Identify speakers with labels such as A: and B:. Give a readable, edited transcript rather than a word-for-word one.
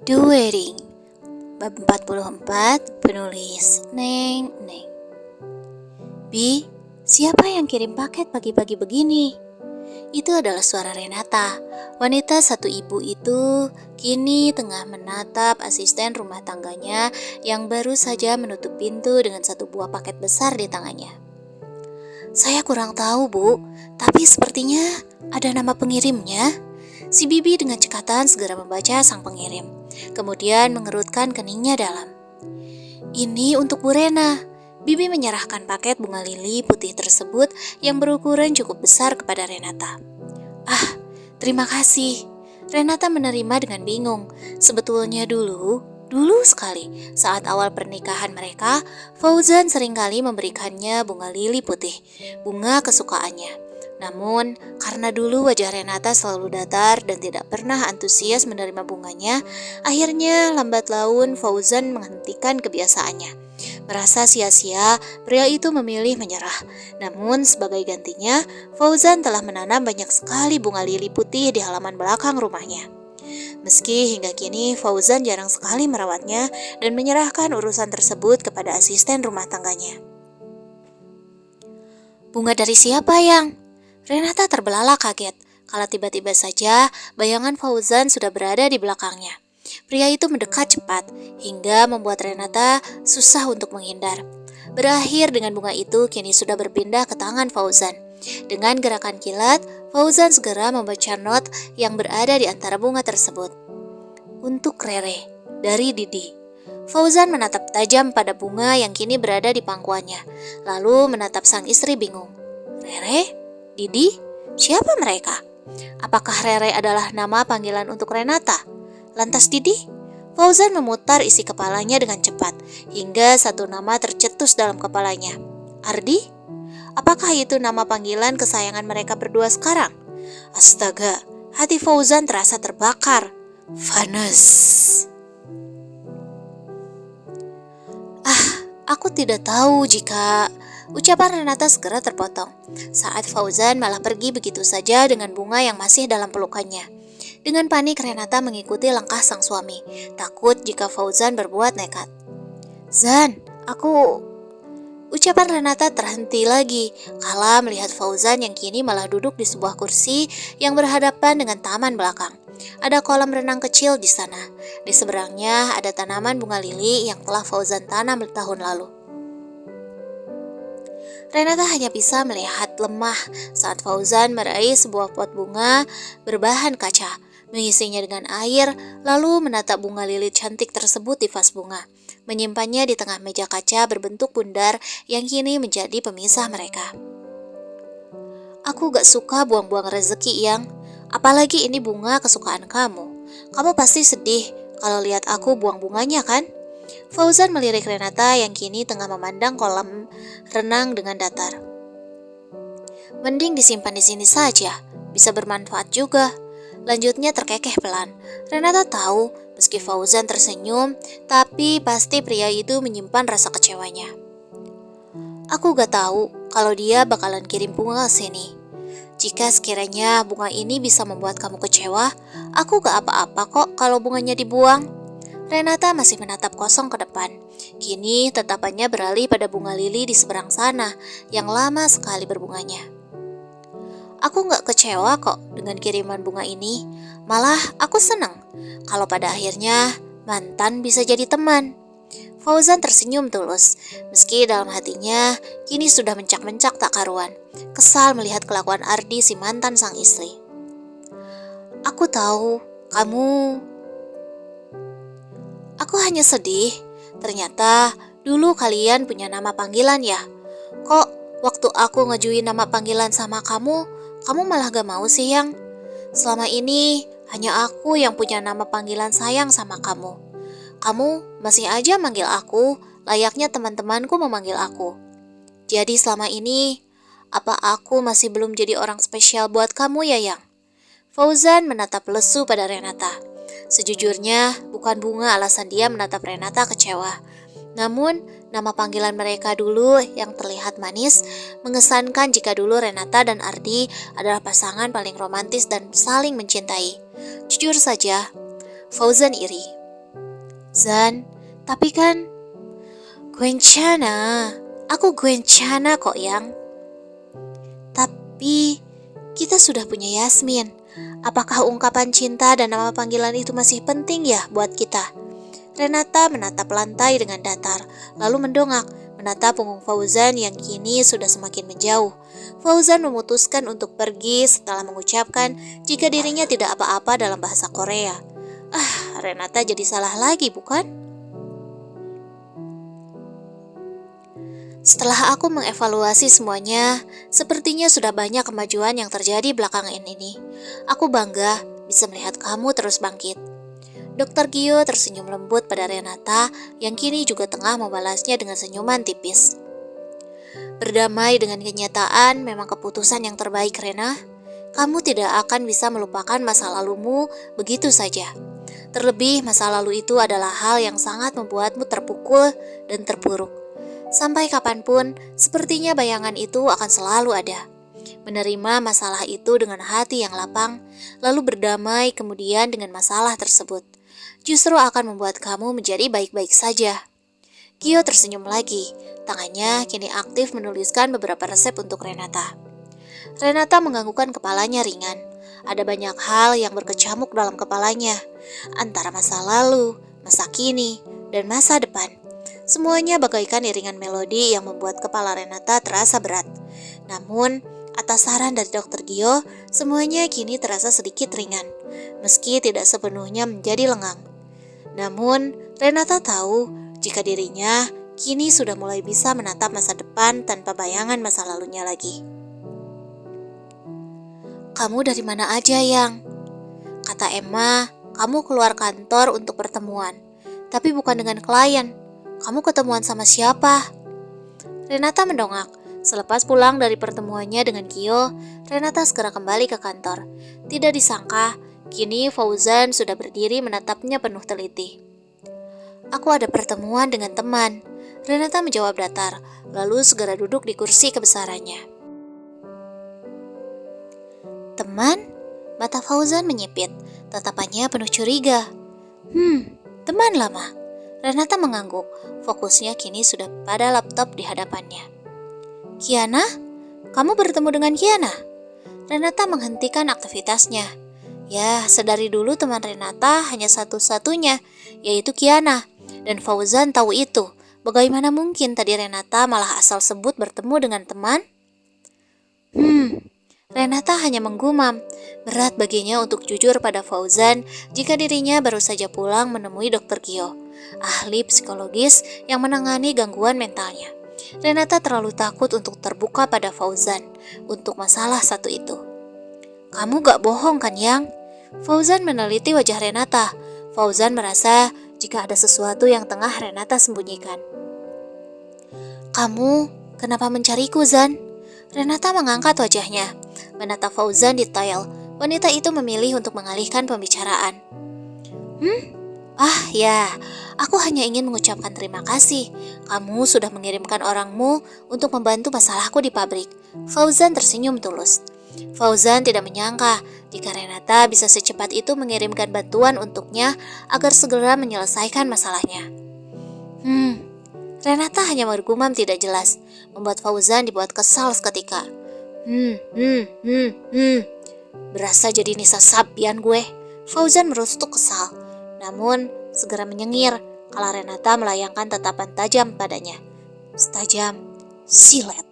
A: The Wedding, bab 44, penulis Neng. Bi, siapa yang kirim paket pagi-pagi begini? Itu adalah suara Renata. Wanita satu ibu itu kini tengah menatap asisten rumah tangganya yang baru saja menutup pintu dengan satu buah paket besar di tangannya. Saya kurang tahu, Bu, tapi sepertinya ada nama pengirimnya. Si Bibi dengan cekatan segera membaca sang pengirim, kemudian mengerutkan keningnya dalam. Ini untuk Bu Rena. Bibi menyerahkan paket bunga lili putih tersebut yang berukuran cukup besar kepada Renata. Ah, terima kasih. Renata menerima dengan bingung. Sebetulnya dulu sekali, saat awal pernikahan mereka, Fauzan seringkali memberikannya bunga lili putih, bunga kesukaannya. Namun, karena dulu wajah Renata selalu datar dan tidak pernah antusias menerima bunganya, akhirnya lambat laun Fauzan menghentikan kebiasaannya. Merasa sia-sia, pria itu memilih menyerah. Namun, sebagai gantinya, Fauzan telah menanam banyak sekali bunga lili putih di halaman belakang rumahnya. Meski hingga kini Fauzan jarang sekali merawatnya dan menyerahkan urusan tersebut kepada asisten rumah tangganya. Bunga dari siapa, Yang? Renata terbelalak kaget, kalau tiba-tiba saja bayangan Fauzan sudah berada di belakangnya. Pria itu mendekat cepat, hingga membuat Renata susah untuk menghindar. Berakhir dengan bunga itu kini sudah berpindah ke tangan Fauzan. Dengan gerakan kilat, Fauzan segera membaca not yang berada di antara bunga tersebut. Untuk Rere, dari Didi. Fauzan menatap tajam pada bunga yang kini berada di pangkuannya, lalu menatap sang istri bingung. Rere? Didi? Siapa mereka? Apakah Rere adalah nama panggilan untuk Renata? Lantas Didi? Fauzan memutar isi kepalanya dengan cepat, hingga satu nama tercetus dalam kepalanya. Ardi? Apakah itu nama panggilan kesayangan mereka berdua sekarang? Astaga, hati Fauzan terasa terbakar. Vanes. Aku tidak tahu jika... Ucapan Renata segera terpotong saat Fauzan malah pergi begitu saja dengan bunga yang masih dalam pelukannya. Dengan panik Renata mengikuti langkah sang suami, takut jika Fauzan berbuat nekat. Zan, Ucapan Renata terhenti lagi kala melihat Fauzan yang kini malah duduk di sebuah kursi yang berhadapan dengan taman belakang. Ada kolam renang kecil di sana. Di seberangnya ada tanaman bunga lili yang telah Fauzan tanam tahun lalu. Renata hanya bisa melihat lemah saat Fauzan meraih sebuah pot bunga berbahan kaca, mengisinya dengan air, lalu menatap bunga lili cantik tersebut di vas bunga, menyimpannya di tengah meja kaca berbentuk bundar yang kini menjadi pemisah mereka. Aku gak suka buang-buang rezeki, Yang. Apalagi ini bunga kesukaan kamu. Kamu pasti sedih kalau lihat aku buang bunganya, kan? Fauzan melirik Renata yang kini tengah memandang kolam renang dengan datar. Mending disimpan di sini saja, bisa bermanfaat juga. Lanjutnya terkekeh pelan. Renata tahu, meski Fauzan tersenyum, tapi pasti pria itu menyimpan rasa kecewanya. Aku gak tahu kalau dia bakalan kirim bunga ke sini. Jika sekiranya bunga ini bisa membuat kamu kecewa, aku gak apa-apa kok kalau bunganya dibuang. Renata masih menatap kosong ke depan. Kini tatapannya beralih pada bunga lili di seberang sana yang lama sekali berbunganya. Aku gak kecewa kok dengan kiriman bunga ini. Malah aku senang kalau pada akhirnya mantan bisa jadi teman. Fauzan tersenyum tulus, meski dalam hatinya kini sudah mencak-mencak tak karuan. Kesal melihat kelakuan Ardi si mantan sang istri. Aku tahu Aku hanya sedih, ternyata dulu kalian punya nama panggilan ya. Kok waktu aku ngajuin nama panggilan sama kamu malah gak mau sih, Yang? Selama ini hanya aku yang punya nama panggilan sayang sama kamu. Kamu masih aja manggil aku, layaknya teman-temanku memanggil aku. Jadi selama ini, apa aku masih belum jadi orang spesial buat kamu ya, Yang? Fauzan menatap lesu pada Renata. Sejujurnya, bukan bunga alasan dia menatap Renata kecewa. Namun, nama panggilan mereka dulu yang terlihat manis, mengesankan jika dulu Renata dan Ardi adalah pasangan paling romantis dan saling mencintai. Jujur saja, Fauzan iri. Zan, tapi kan Gwencana, aku Gwencana kok yang. Tapi kita sudah punya Yasmin. Apakah ungkapan cinta dan nama panggilan itu masih penting ya buat kita? Renata menatap lantai dengan datar, lalu mendongak, menatap punggung Fauzan yang kini sudah semakin menjauh. Fauzan memutuskan untuk pergi setelah mengucapkan jika dirinya tidak apa-apa dalam bahasa Korea. Renata jadi salah lagi bukan? Setelah aku mengevaluasi semuanya, sepertinya sudah banyak kemajuan yang terjadi belakangan ini. Aku bangga bisa melihat kamu terus bangkit. Dokter Gio tersenyum lembut pada Renata yang kini juga tengah membalasnya dengan senyuman tipis. Berdamai dengan kenyataan memang keputusan yang terbaik, Rena. Kamu tidak akan bisa melupakan masa lalumu begitu saja. Terlebih masa lalu itu adalah hal yang sangat membuatmu terpukul dan terpuruk. Sampai kapanpun, sepertinya bayangan itu akan selalu ada. Menerima masalah itu dengan hati yang lapang, lalu berdamai kemudian dengan masalah tersebut, justru akan membuat kamu menjadi baik-baik saja. Gio tersenyum lagi, tangannya kini aktif menuliskan beberapa resep untuk Renata. Renata menganggukkan kepalanya ringan. Ada banyak hal yang berkecamuk dalam kepalanya, antara masa lalu, masa kini, dan masa depan. Semuanya bagaikan iringan melodi yang membuat kepala Renata terasa berat. Namun, atas saran dari Dokter Gio, semuanya kini terasa sedikit ringan, meski tidak sepenuhnya menjadi lengang. Namun, Renata tahu jika dirinya kini sudah mulai bisa menatap masa depan tanpa bayangan masa lalunya lagi. Kamu dari mana aja, Yang? Kata Emma, kamu keluar kantor untuk pertemuan, tapi bukan dengan klien. Kamu ketemuan sama siapa? Renata mendongak. Selepas pulang dari pertemuannya dengan Gio, Renata segera kembali ke kantor. Tidak disangka, kini Fauzan sudah berdiri menatapnya penuh teliti. Aku ada pertemuan dengan teman. Renata menjawab datar, lalu segera duduk di kursi kebesarannya. Teman? Mata Fauzan menyipit, tatapannya penuh curiga. Teman lama. Renata mengangguk, fokusnya kini sudah pada laptop di hadapannya. Kiana? Kamu bertemu dengan Kiana? Renata menghentikan aktivitasnya. Ya, sedari dulu teman Renata hanya satu-satunya, yaitu Kiana. Dan Fauzan tahu itu. Bagaimana mungkin tadi Renata malah asal sebut bertemu dengan teman? Renata hanya menggumam. Berat baginya untuk jujur pada Fauzan jika dirinya baru saja pulang menemui Dokter Gio, ahli psikologis yang menangani gangguan mentalnya. Renata terlalu takut untuk terbuka pada Fauzan untuk masalah satu itu. Kamu gak bohong kan, Yang? Fauzan meneliti wajah Renata. Fauzan merasa jika ada sesuatu yang tengah Renata sembunyikan. Kamu kenapa mencariku, Zan? Renata mengangkat wajahnya, menatap Fauzan detail. Wanita itu memilih untuk mengalihkan pembicaraan. Ya, aku hanya ingin mengucapkan terima kasih. Kamu sudah mengirimkan orangmu untuk membantu masalahku di pabrik. Fauzan tersenyum tulus. Fauzan tidak menyangka jika Renata bisa secepat itu mengirimkan bantuan untuknya agar segera menyelesaikan masalahnya. Renata hanya bergumam tidak jelas, membuat Fauzan dibuat kesal seketika. Berasa jadi Nisa Sabian gue. Fauzan merustuk kesal, namun segera menyengir kala Renata melayangkan tatapan tajam padanya. Setajam silet.